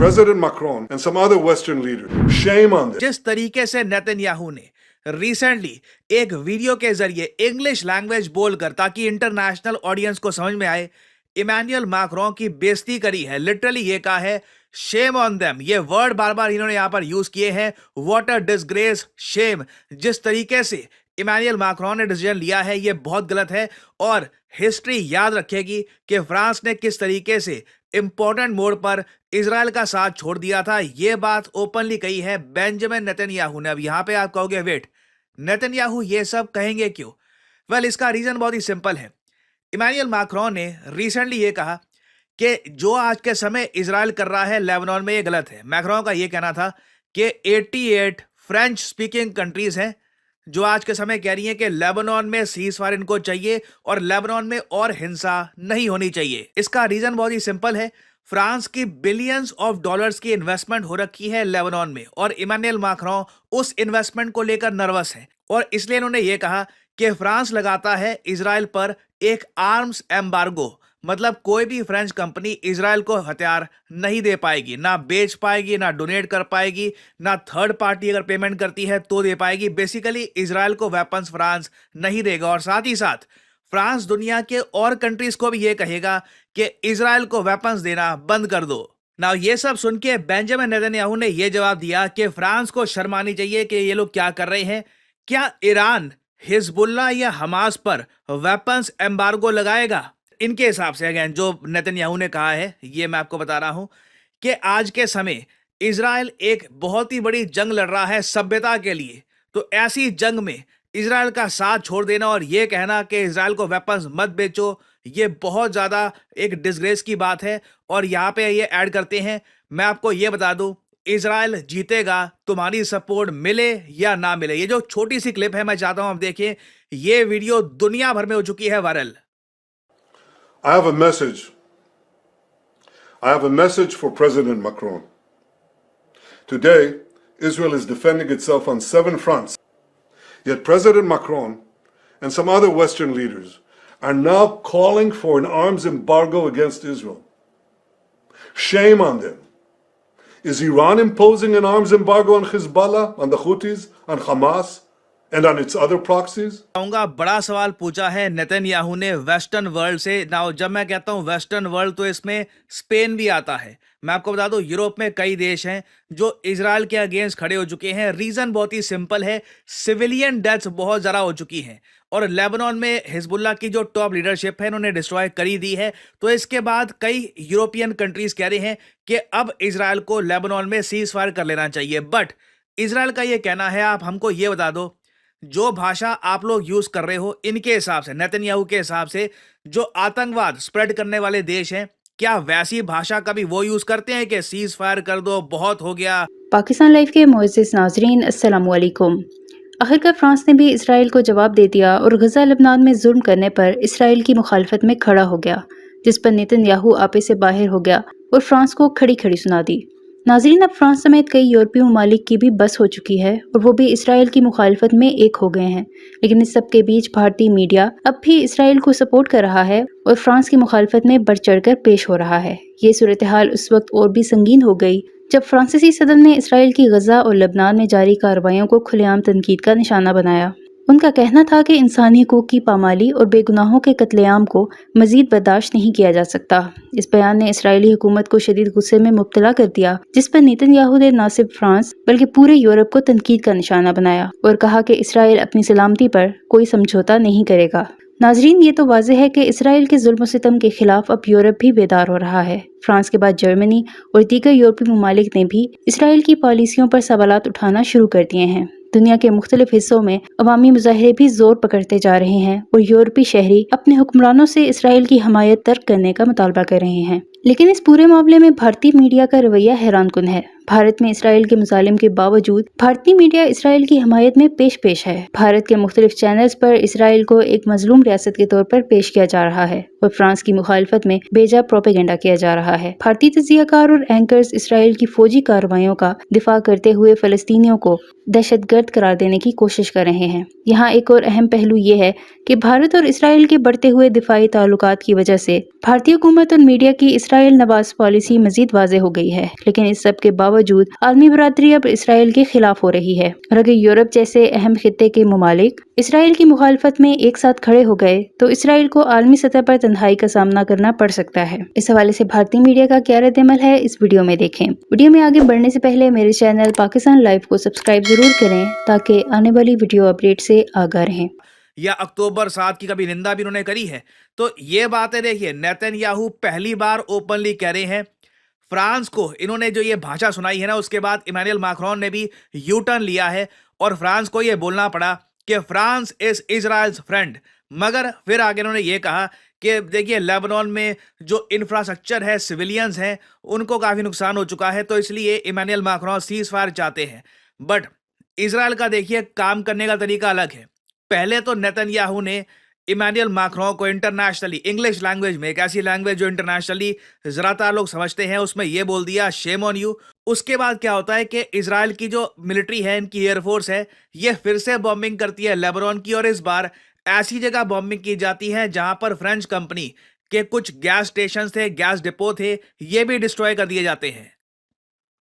President Macron and some other Western leaders. Shame on them. जिस तरीके से Netanyahu ने रिसेंटली एक वीडियो के जरिए इंग्लिश लैंग्वेज बोलकर ताकि इंटरनेशनल ऑडियंस को समझ में आए इमैनुअल मैक्रों की बेइज्जती करी है, लिटरली ये कहा है शेम ऑन देम। ये वर्ड बार बार इन्होंने यहां पर यूज किए हैं, व्हाट अ डिसग्रेस, शेम। जिस तरीके से इमैनुअल मैक्रों ने डिसीजन लिया है ये बहुत गलत है और हिस्ट्री याद रखेगी कि फ्रांस ने किस तरीके से इंपॉर्टेंट मोड़ पर इजराइल का साथ छोड़ दिया था। ये बात ओपनली कही है बेंजामिन नेतन्याहू ने। अब यहां पे आप कहोगे वेट, नेतन्याहू ये सब कहेंगे क्यों? वेल, इसका रीजन बहुत ही सिंपल है। इमैनुअल मैक्रों ने रिसेंटली ये कहा कि जो आज के समय इजराइल कर रहा है लेबनान में ये गलत है। मैक्रों का ये कहना था कि 88 फ्रेंच स्पीकिंग कंट्रीज हैं जो आज के समय कह रही हैं कि लेबनान में सीज़फायर इनको चाहिए और लेबनान में और हिंसा नहीं होनी चाहिए। इसका रीजन बहुत ही सिंपल है, फ्रांस की बिलियंस ऑफ डॉलर्स की इन्वेस्टमेंट हो रखी है लेबनान में और इमैनुअल मैक्रों उस इन्वेस्टमेंट को लेकर नर्वस है और इसलिए इन्होंने ये कहा कि फ्रांस लगाता है इजराइल पर एक आर्म्स एम्बार्गो, मतलब कोई भी फ्रेंच कंपनी इजराइल को हथियार नहीं दे पाएगी, ना बेच पाएगी, ना डोनेट कर पाएगी, ना थर्ड पार्टी अगर पेमेंट करती है तो दे पाएगी। बेसिकली इजराइल को वेपन्स फ्रांस नहीं देगा और साथ ही साथ फ्रांस दुनिया के और कंट्रीज को भी ये कहेगा कि इजराइल को वेपन्स देना बंद कर दो। ना ये सब सुन के बेंजामिन नेतन्याहू ने यह जवाब दिया कि फ्रांस को शर्म आनी चाहिए कि ये लोग क्या कर रहे हैं। क्या ईरान हिजबुल्ला या हमास पर वेपन्स एम्बार्गो लगाएगा? इनके हिसाब से अगेन जो नेतन्याहू ने कहा है ये मैं आपको बता रहा हूं कि आज के समय इजराइल एक बहुत ही बड़ी जंग लड़ रहा है सभ्यता के लिए, तो ऐसी जंग में इजराइल का साथ छोड़ देना और ये कहना कि इजराइल को वेपन्स मत बेचो, ये बहुत ज़्यादा एक डिसग्रेस की बात है। और यहाँ पे ये ऐड करते हैं, मैं आपको ये बता दूं इजराइल जीतेगा, तुम्हारी सपोर्ट मिले या ना मिले। ये जो छोटी सी क्लिप है मैं चाहता हूं आप देखिए, ये वीडियो दुनिया भर में हो चुकी है viral. I have a message. I have a message for President Macron. Today, Israel is defending itself on 7 fronts. Yet President Macron and some other Western leaders are now calling for an arms embargo against Israel. Shame on them. Is Iran imposing an arms embargo on Hezbollah, on the Houthis, on Hamas, and on its other proxies? बड़ा सवाल पूछा है Netanyahu ने western world से। ना जब मैं कहता हूं वेस्टर्न वर्ल्ड तो इसमें स्पेन भी आता है। मैं आपको बता दूं यूरोप में कई देश हैं जो इजराइल के अगेंस्ट खड़े हो चुके हैं। रीजन बहुत ही सिंपल है, सिविलियन डेथ्स बहुत ज़्यादा हो चुकी हैं और लेबनान में हिजबुल्ला की जो टॉप लीडरशिप है इन्होंने डिस्ट्रॉय करी दी है। तो इसके बाद कई यूरोपियन कंट्रीज कह रहे हैं कि अब इजराइल को लेबनान में सीज फायर कर लेना चाहिए। बट इजराइल का ये कहना है, आप हमको ये बता दो जो भाषा आप लोग यूज कर रहे हो इनके हिसाब से, नेतन्याहू के हिसाब से जो आतंकवाद स्प्रेड करने वाले देश हैं, क्या वैसी भाषा कभी वो यूज करते हैं कि सीज फायर कर दो, बहुत हो गया? पाकिस्तान लाइव के मुअज़्ज़िज़ नाज़रीन, अस्सलाम वालेकुम। आखिरकार फ्रांस ने भी इसराइल को जवाब दे दिया और गजा लबनान में जुल्म करने पर इसराइल की मुखालफत में खड़ा हो गया, जिस पर नेतन्याहू आपे से बाहर हो गया और फ्रांस को खड़ी खड़ी सुना दी। नाज़रीन, अब फ्रांस समेत कई यूरोपीय ममालिक की भी बस हो चुकी है और वो भी इसराइल की मुखालफत में एक हो गए हैं। लेकिन इस सब के बीच भारतीय मीडिया अब भी इसराइल को सपोर्ट कर रहा है और फ्रांस की मुखालफत में बढ़ चढ़कर पेश हो रहा है। ये सूरत हाल उस वक्त और भी संगीन हो गई जब फ्रांसीसी सदर ने इसराइल की गजा और लबनान में जारी कार्रवाइयों को खुलेआम तनकीद का निशाना बनाया। उनका कहना था कि इंसानी हकूक की पामाली और बेगुनाहों के कत्लेआम को मजीद बर्दाश्त नहीं किया जा सकता। इस बयान ने इसराइली हुकूमत को शदीद गुस्से में मुब्तला कर दिया, जिस पर नेतन्याहू ने न सिर्फ फ्रांस बल्कि पूरे यूरोप को तनकीद का निशाना बनाया और कहा कि इसराइल अपनी सलामती पर कोई समझौता नहीं करेगा। नाजरीन, ये तो वाज़ेह है कि इसराइल के जुल्म सितम के खिलाफ अब यूरोप भी बेदार हो रहा है। फ्रांस के बाद जर्मनी और दीगर यूरोपीय ममालिक ने भी इसराइल की पॉलिसियों पर सवालात उठाना शुरू कर दिए हैं। दुनिया के मुख्तलिफ हिस्सों में अवामी मुजाहरे भी जोर पकड़ते जा रहे हैं और यूरोपीय शहरी अपने हुक्मरानों से इसराइल की हमायत तर्क करने का मुतालबा कर रहे हैं। लेकिन इस पूरे मामले में भारतीय मीडिया का रवैया हैरानकुन है। भारत में इसराइल के मुजालिम के बावजूद भारतीय मीडिया इसराइल की हमायत में पेश है। भारत के मुख्तलिफ चैनल्स पर इसराइल को एक मजलूम रियासत के तौर पर पेश किया जा रहा है और फ्रांस की मुखालफत में बेजा प्रोपेगेंडा किया जा रहा है। भारतीय तजियाकार और एंकर्स इसराइल की फौजी कार्रवाइयों का दिफा करते हुए फलस्तीनियों को दहशतगर्द करार देने की कोशिश कर रहे हैं। यहाँ एक और अहम पहलू ये है कि भारत और इसराइल के बढ़ते हुए दिफाई ताल्लुकात की वजह से भारतीय हुकूमत और मीडिया की इसराइल नवाज पॉलिसी मजीद वाज़े हो गई है, लेकिन इस सब के बावजूद आलमी बरादरी अब इसराइल के खिलाफ हो रही है। और अगर यूरोप जैसे अहम खित्ते के ममालिक इसराइल की मुखालफत में एक साथ खड़े हो गए तो इसराइल को आलमी सतह पर तन्हाई का सामना करना पड़ सकता है। इस हवाले से भारतीय मीडिया का क्या रद्द-ए-अमल है, इस वीडियो में देखें। वीडियो में आगे बढ़ने से पहले मेरे चैनल पाकिस्तान लाइव को सब्सक्राइब जरूर करें ताकि आने वाली वीडियो अपडेट से आगाह रहें। या अक्टूबर 7 की कभी निंदा भी उन्होंने करी है। तो ये बातें देखिए, नेतन्याहू पहली बार ओपनली कह रहे हैं। फ्रांस को इन्होंने जो ये भाषा सुनाई है ना, उसके बाद इमैनुअल मैक्रोन ने भी यू टर्न लिया है और फ्रांस को ये बोलना पड़ा कि फ्रांस इज इजराइल्स फ्रेंड। मगर फिर आगे इन्होंने ये कहा कि देखिए, लेबनान में जो इंफ्रास्ट्रक्चर है, सिविलियंस हैं, उनको काफ़ी नुकसान हो चुका है, तो इसलिए इमैनुअल मैक्रोन सीज फायर चाहते हैं। बट इजराइल का देखिए काम करने का तरीका अलग है। पहले तो नेतन्याहू ने इमैनुअल मैक्रोन को इंटरनेशनली इंग्लिश लैंग्वेज में, एक ऐसी लैंग्वेज जो इंटरनेशनली ज़्यादातर लोग समझते हैं, उसमें ये बोल दिया शेम ऑन यू। उसके बाद क्या होता है कि इजराइल की जो मिलिट्री है, इनकी एयरफोर्स है, ये फिर से बॉम्बिंग करती है लेबनान की, और इस बार ऐसी जगह बॉम्बिंग की जाती है जहां पर फ्रेंच कंपनी के कुछ गैस स्टेशन थे, गैस डिपो थे, ये भी डिस्ट्रॉय कर दिए जाते हैं।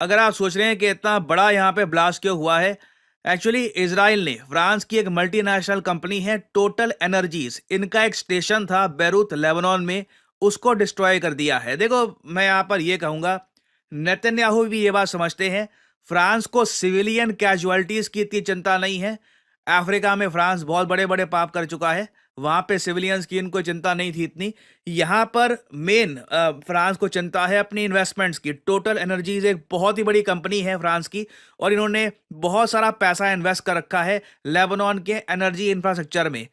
अगर आप सोच रहे हैं कि इतना बड़ा यहाँ पे ब्लास्ट क्यों हुआ है, एक्चुअली इजराइल ने फ्रांस की एक मल्टीनेशनल कंपनी है टोटल एनर्जीज, इनका एक स्टेशन था बैरूत लेबनान में, उसको डिस्ट्रॉय कर दिया है। देखो, मैं यहाँ पर ये कहूँगा, नेतन्याहू भी ये बात समझते हैं, फ्रांस को सिविलियन कैजुअलिटीज की इतनी चिंता नहीं है। अफ्रीका में फ्रांस बहुत बड़े बड़े पाप कर चुका है, वहां पे सिविलियंस की इनको चिंता नहीं थी इतनी। यहाँ पर मेन फ्रांस को चिंता है अपनी इन्वेस्टमेंट्स की। टोटल एनर्जीज एक बहुत ही बड़ी कंपनी है फ्रांस की, और इन्होंने बहुत सारा पैसा इन्वेस्ट कर रखा है लेबनान के एनर्जी इंफ्रास्ट्रक्चर में।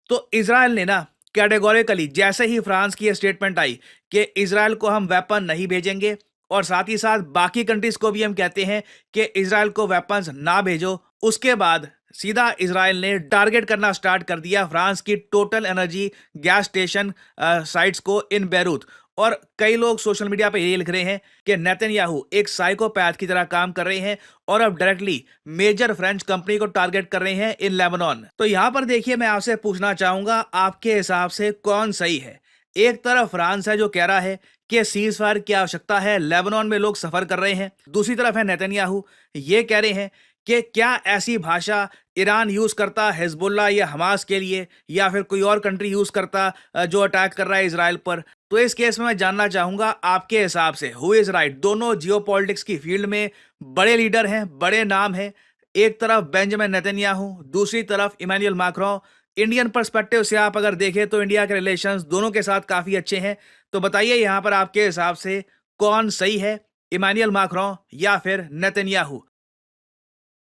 तो इजराइल ने ना कैटेगोरिकली, जैसे ही फ्रांस की स्टेटमेंट आई कि इजराइल को हम वेपन नहीं भेजेंगे, और साथ ही साथ बाकी कंट्रीज को भी हम कहते हैं कि इजराइल को वेपन्स ना भेजो, उसके बाद सीधा इजराइल ने टारगेट करना स्टार्ट कर दिया फ्रांस की total energy gas station sites को इन बैरूत। और कई लोग सोशल मीडिया पे ये लिख रहे हैं कि नेतन्याहू एक साइकोपैथ की तरह काम कर रहे हैं और अब डायरेक्टली मेजर फ्रेंच कंपनी को टारगेट कर रहे हैं इन लेबनान। तो यहाँ पर देखिए, मैं आपसे पूछना चाहूंगा, आपके हिसाब से कौन सही है? एक तरफ फ्रांस है जो कह रहा है कि सीज फायर की आवश्यकता है, लेबनान में लोग सफर कर रहे हैं। दूसरी तरफ है नेतन्याहू, ये कह रहे हैं कि क्या ऐसी भाषा ईरान यूज करता हिजबुल्लाह या हमास के लिए, या फिर कोई और कंट्री यूज करता जो अटैक कर रहा है इजराइल पर। तो इस केस में मैं जानना चाहूंगा, आपके हिसाब से हु इज राइट? दोनों जियोपॉलिटिक्स की फील्ड में बड़े लीडर हैं, बड़े नाम हैं। एक तरफ बेंजामिन नेतन्याहू, दूसरी तरफ इमैनुअल मैक्रोन। इंडियन पर्सपेक्टिव से आप अगर देखें तो इंडिया के रिलेशंस दोनों के साथ काफी अच्छे हैं। तो बताइए यहाँ पर आपके हिसाब से कौन सही है, इमैनुअल मैक्रोन या फिर नेतन्याहू?